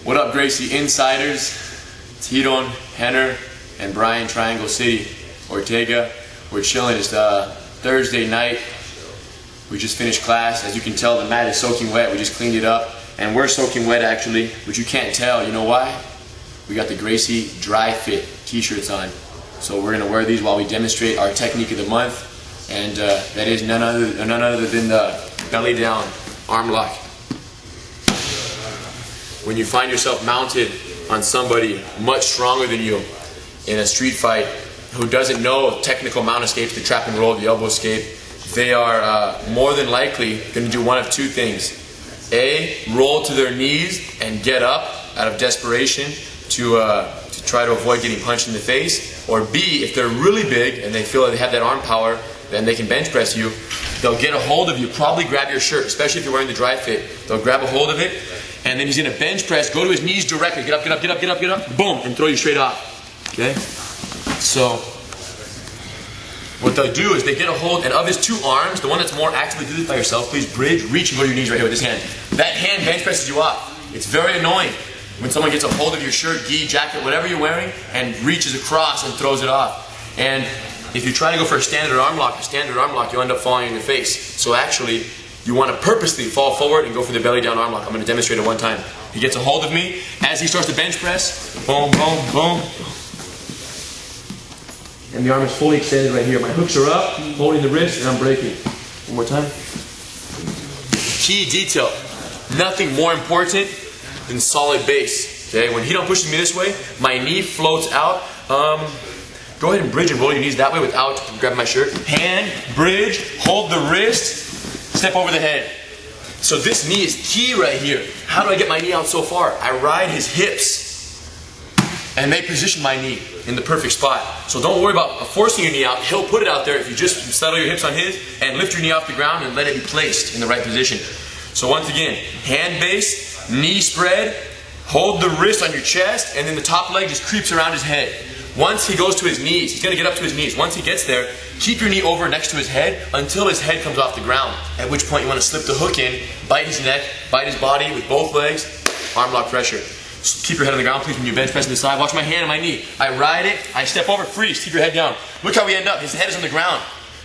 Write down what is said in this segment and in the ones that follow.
What up, Gracie Insiders? It's Hidon, Henner, and Brian, Triangle City, Ortega. We're chilling. It's Thursday night. We just finished class. As you can tell, the mat is soaking wet. We just cleaned it up. And we're soaking wet, actually, but you can't tell. You know why? We got the Gracie Dry Fit t-shirts on. So we're going to wear these while we demonstrate our technique of the month. And that is none other than the belly down arm lock. When you find yourself mounted on somebody much stronger than you in a street fight who doesn't know technical mount escapes, the trap and roll, the elbow escape, they are more than likely going to do one of two things. A, roll to their knees and get up out of desperation to try to avoid getting punched in the face. Or B, if they're really big and they feel like they have that arm power, then they can bench press you. They'll get a hold of you, probably grab your shirt, especially if you're wearing the dry fit. They'll grab a hold of it, and then he's going to bench press, go to his knees directly, get up, get up, get up, get up, get up, boom, and throw you straight off. Okay? So, what they'll do is they get a hold, and of his two arms, the one that's more actively, do this by yourself, please bridge, reach and go to your knees right here with this hand. That hand bench presses you off. It's very annoying when someone gets a hold of your shirt, gi, jacket, whatever you're wearing, and reaches across and throws it off. And if you try to go for a standard arm lock, you'll end up falling in the face. So actually, you want to purposely fall forward and go for the belly down arm lock. I'm going to demonstrate it one time. He gets a hold of me. As he starts to bench press, boom, boom, boom. And the arm is fully extended right here. My hooks are up, holding the wrist, and I'm breaking. One more time. Key detail. Nothing more important than solid base. Okay? When he don't push me this way, my knee floats out. Go ahead and bridge and roll your knees that way without grabbing my shirt. Hand, bridge, hold the wrist, step over the head. So this knee is key right here. How do I get my knee out so far? I ride his hips and they position my knee in the perfect spot. So don't worry about forcing your knee out. He'll put it out there if you just settle your hips on his and lift your knee off the ground and let it be placed in the right position. So once again, hand base, knee spread, hold the wrist on your chest, and then the top leg just creeps around his head. Once he goes to his knees, he's going to get up to his knees. Once he gets there, keep your knee over next to his head until his head comes off the ground, at which point you want to slip the hook in, bite his neck, bite his body with both legs, arm lock pressure. So keep your head on the ground, please, when you bench press to the side. Watch my hand and my knee. I ride it, I step over, freeze, keep your head down. Look how we end up. His head is on the ground.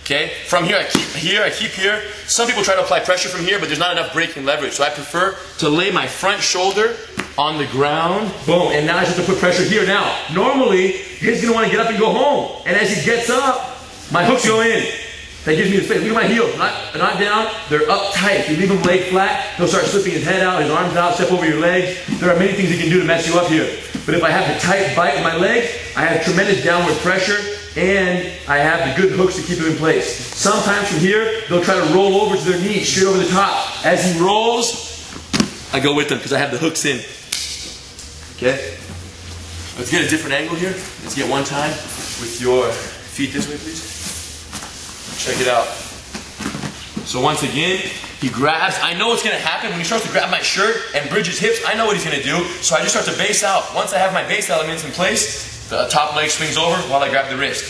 Okay? From here, I keep here. Some people try to apply pressure from here, but there's not enough braking leverage. So I prefer to lay my front shoulder on the ground. Boom. And now I just have to put pressure here. Now, normally, he's going to want to get up and go home. And as he gets up, my hooks go in. That gives me the space. Look at my heels. Not down. They're up tight. If you leave him leg flat, he'll start slipping his head out, his arms out, step over your legs. There are many things he can do to mess you up here. But if I have the tight bite with my legs, I have tremendous downward pressure, and I have the good hooks to keep him in place. Sometimes from here, they'll try to roll over to their knees, straight over the top. As he rolls, I go with them because I have the hooks in. Okay? Let's get a different angle here. Let's get one time with your feet this way, please. Check it out. So once again, he grabs. I know what's going to happen when he starts to grab my shirt and bridge his hips. I know what he's going to do. So I just start to base out. Once I have my base elements in place, the top leg swings over while I grab the wrist.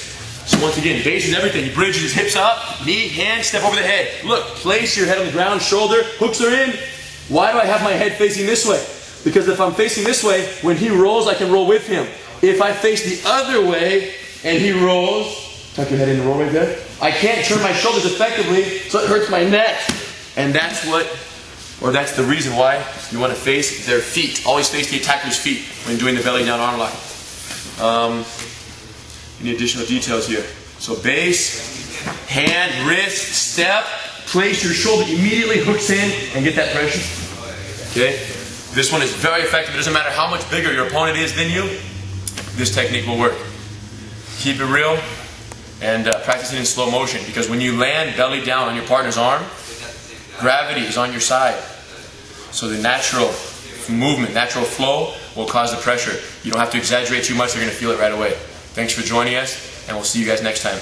So once again, base is everything. He bridges his hips up, knee, hand, step over the head. Look, place your head on the ground, shoulder, hooks are in. Why do I have my head facing this way? Because if I'm facing this way, when he rolls, I can roll with him. If I face the other way and he rolls, tuck your head in and roll right there, I can't turn my shoulders effectively, so it hurts my neck. And that's the reason why you want to face their feet. Always face the attacker's feet when doing the belly down arm lock. Any additional details here? So base, hand, wrist, step, place your shoulder immediately, hooks in, and get that pressure. Okay? This one is very effective. It doesn't matter how much bigger your opponent is than you, this technique will work. Keep it real and practice it in slow motion, because when you land belly down on your partner's arm, gravity is on your side. So the natural movement, natural flow will cause the pressure. You don't have to exaggerate too much, you're going to feel it right away. Thanks for joining us, and we'll see you guys next time.